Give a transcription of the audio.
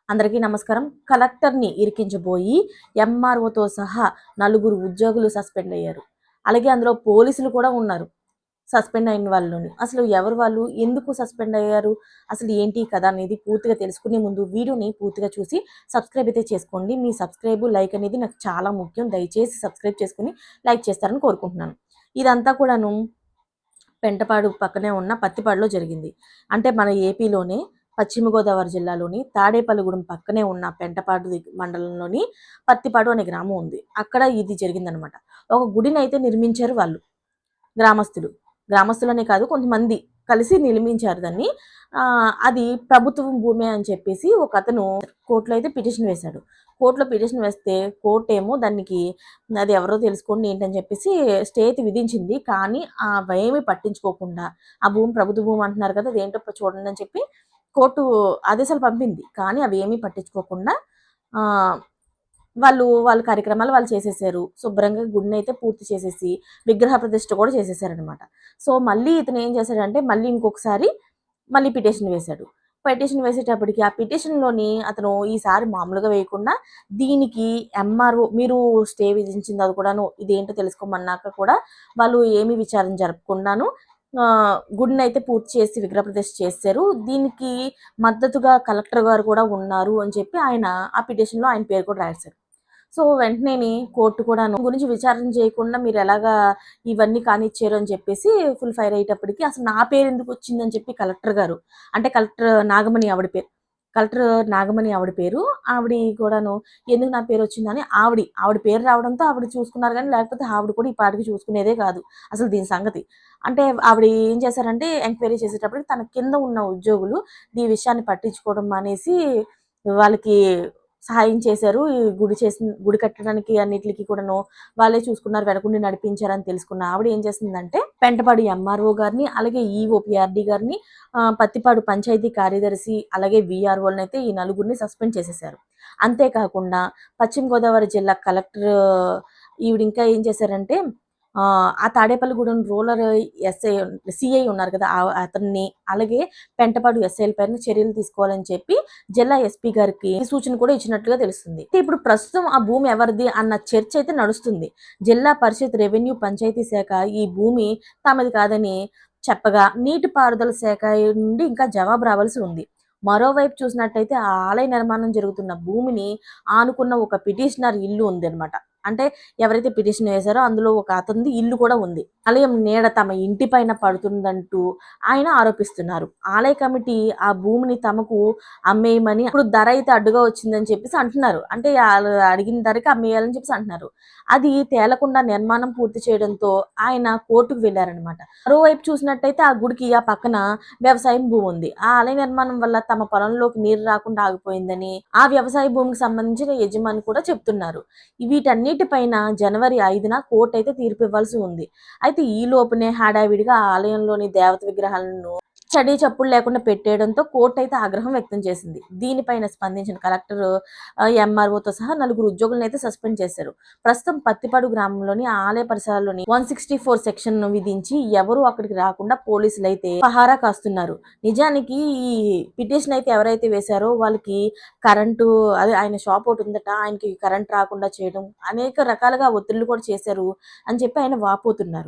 అందరికీ నమస్కారం. కలెక్టర్‌ని ఇరికించబోయి ఎంఆర్ఓతో సహా నలుగురు ఉద్యోగులు సస్పెండ్ అయ్యారు. అలాగే అందులో పోలీసులు కూడా ఉన్నారు. సస్పెండ్ అయిన వాళ్ళలోని. అసలు ఎవరు వాళ్ళు? ఎందుకు సస్పెండ్ అయ్యారు? అసలు ఏంటి కథ అనేది పూర్తిగా తెలుసుకునే ముందు వీడియోని పూర్తిగా చూసి సబ్స్క్రైబ్ అయితే చేసుకోండి. మీ సబ్స్క్రైబ్, లైక్ అనేది నాకు చాలా ముఖ్యం. దయచేసి సబ్స్క్రైబ్ చేసుకొని లైక్ చేస్తారని కోరుకుంటున్నాను. ఇదంతా కూడాను పెంటపాడు పక్కనే ఉన్న పత్తిపాడులో జరిగింది. అంటే మన ఏపీలోనే పశ్చిమ గోదావరి జిల్లాలోని తాడేపల్లిగూడెం పక్కనే ఉన్న పెంటపాడు మండలంలోని పత్తిపాడు అనే గ్రామం ఉంది. అక్కడ ఇది జరిగిందనమాట. ఒక గుడిని అయితే నిర్మించారు వాళ్ళు గ్రామస్తులు. గ్రామస్తులనే కాదు కొంతమంది కలిసి నిర్మించారు దాన్ని. అది ప్రభుత్వం భూమే అని చెప్పేసి ఒక అతను కోర్టులో అయితే పిటిషన్ వేశాడు. కోర్టులో పిటిషన్ వేస్తే కోర్టు ఏమో దానికి అది ఎవరో తెలుసుకోండి ఏంటని చెప్పేసి స్టే అయితే విధించింది. కానీ అవేమి పట్టించుకోకుండా ఆ భూమి ప్రభుత్వ భూమి అంటున్నారు కదా, అదేంటో చూడండి అని చెప్పి కోర్టు ఆదేశాలు పంపింది. కానీ అవి ఏమీ పట్టించుకోకుండా వాళ్ళ కార్యక్రమాలు వాళ్ళు చేసేసారు. శుభ్రంగా గుడిని అయితే పూర్తి చేసేసి విగ్రహ ప్రతిష్ఠ కూడా చేసేసారనమాట. సో మళ్ళీ ఇతను ఏం చేశాడంటే మళ్ళీ ఇంకొకసారి మళ్ళీ పిటిషన్ వేశాడు. పిటిషన్ వేసేటప్పటికి ఆ పిటిషన్‌లోని అతను ఈసారి మామూలుగా వేయకుండా దీనికి ఎంఆర్ఓ మీరు స్టే విధించింది అది కూడాను ఇదేంటో తెలుసుకోమన్నాక కూడా వాళ్ళు ఏమి విచారణ జరపకుండాను గుడిని అయితే పూర్తి చేసి విగ్రహ ప్రతిష్ఠ చేశారు. దీనికి మద్దతుగా కలెక్టర్ గారు కూడా ఉన్నారు అని చెప్పి ఆయన ఆ పిటిషన్‌లో ఆయన పేరు కూడా రాశారు. సో వెంటనేని కోర్టు కూడాను గురించి విచారణ చేయకుండా మీరు ఎలాగా ఇవన్నీ కానిచ్చారు అని చెప్పేసి ఫుల్ ఫైర్ అయ్యేటప్పటికి అసలు నా పేరు ఎందుకు వచ్చిందని చెప్పి కలెక్టర్ గారు, అంటే కలెక్టర్ నాగమణి ఆవిడ పేరు, ఆవిడ కూడాను ఎందుకు నా పేరు వచ్చిందని ఆవిడ పేరు రావడంతో ఆవిడ చూసుకున్నారు. కానీ లేకపోతే ఆవిడ కూడా ఈ పాటికి చూసుకునేదే కాదు అసలు దీని సంగతి. అంటే ఆవిడ ఏం చేశారంటే ఎంక్వైరీ చేసేటప్పటికి తన కింద ఉన్న ఉద్యోగులు ఈ విషయాన్ని పట్టించుకోవడం మానేసి వాళ్ళకి సహాయం చేశారు. ఈ గుడి కట్టడానికి అన్నిటికి కూడాను వాళ్ళే చూసుకున్నారు, వెనకుండి నడిపించారని తెలుసుకున్న ఆవిడ ఏం చేసిందంటే పెంటపాడు ఎంఆర్ఓ గారిని, అలాగే ఈఓ పిఆర్డి గారిని, పత్తిపాడు పంచాయతీ కార్యదర్శి, అలాగే విఆర్ఓలను అయితే ఈ నలుగురిని సస్పెండ్ చేసేశారు. అంతేకాకుండా పశ్చిమ గోదావరి జిల్లా కలెక్టర్ ఈవిడ ఇంకా ఏం చేశారంటే ఆ తాడేపల్లిగూడెం రూరల్ సిఐ ఉన్నారు కదా, అతన్ని అలాగే పెంటపాడు ఎస్ఐల పైన చర్యలు తీసుకోవాలని చెప్పి జిల్లా ఎస్పీ గారికి సూచన కూడా ఇచ్చినట్లుగా తెలుస్తుంది. ఇప్పుడు ప్రస్తుతం ఆ భూమి ఎవరిది అన్న చర్చ అయితే నడుస్తుంది. జిల్లా పరిషత్ రెవెన్యూ పంచాయతీ శాఖ ఈ భూమి తమది కాదని చెప్పగా నీటిపారుదల శాఖ నుండి ఇంకా జవాబు రావాల్సి ఉంది. మరోవైపు చూసినట్టయితే ఆ ఆలయ నిర్మాణం జరుగుతున్న భూమిని ఆనుకున్న ఒక పిటిషనర్ ఇల్లు ఉంది అనమాట. అంటే ఎవరైతే పిటిషన్ వేశారో అందులో ఒక అతనిది ఇల్లు కూడా ఉంది. ఆలయం నీడ తమ ఇంటి పైన పడుతుందంటూ ఆయన ఆరోపిస్తున్నారు. ఆలయ కమిటీ ఆ భూమిని తమకు అమ్మేయమని, ఇప్పుడు ధర అయితే అడ్డుగా వచ్చిందని చెప్పేసి అంటున్నారు. అంటే అడిగిన ధరకి అమ్మేయాలని చెప్పేసి అంటున్నారు. అది తేలకుండా నిర్మాణం పూర్తి చేయడంతో ఆయన కోర్టుకు వెళ్లారనమాట. మరోవైపు చూసినట్టయితే ఆ గుడికి ఆ పక్కన వ్యవసాయం భూమి ఉంది. ఆ ఆలయ నిర్మాణం వల్ల తమ పొలంలోకి నీరు రాకుండా ఆగిపోయిందని ఆ వ్యవసాయ భూమికి సంబంధించిన యజమాని కూడా చెప్తున్నారు. వీటన్నిటిపైన జనవరి 5న కోర్టు అయితే తీర్పు ఇవ్వాల్సి ఉంది. అయితే ఈ లోపునే హడావిడిగా ఆ ఆలయంలోని దేవత విగ్రహాలను చడీ చప్పుడు లేకుండా పెట్టేయడంతో కోర్టు అయితే ఆగ్రహం వ్యక్తం చేసింది. దీనిపైన స్పందించిన కలెక్టర్ ఎంఆర్ఓతో సహా నలుగురు ఉద్యోగులను అయితే సస్పెండ్ చేశారు. ప్రస్తుతం పత్తిపాడు గ్రామంలోని ఆలయ పరిసరాల్లోని 164 సెక్షన్ విధించి ఎవరు అక్కడికి రాకుండా పోలీసులు అయితే పహారా కాస్తున్నారు. నిజానికి ఈ పిటిషన్ అయితే ఎవరైతే వేశారో వాళ్ళకి కరెంటు, అదే ఆయన షాప్ ఒకటి ఉందట, ఆయనకి కరెంట్ రాకుండా చేయడం అనేక రకాలుగా ఒత్తిళ్లు కూడా చేశారు అని చెప్పి ఆయన వాపోతున్నారు.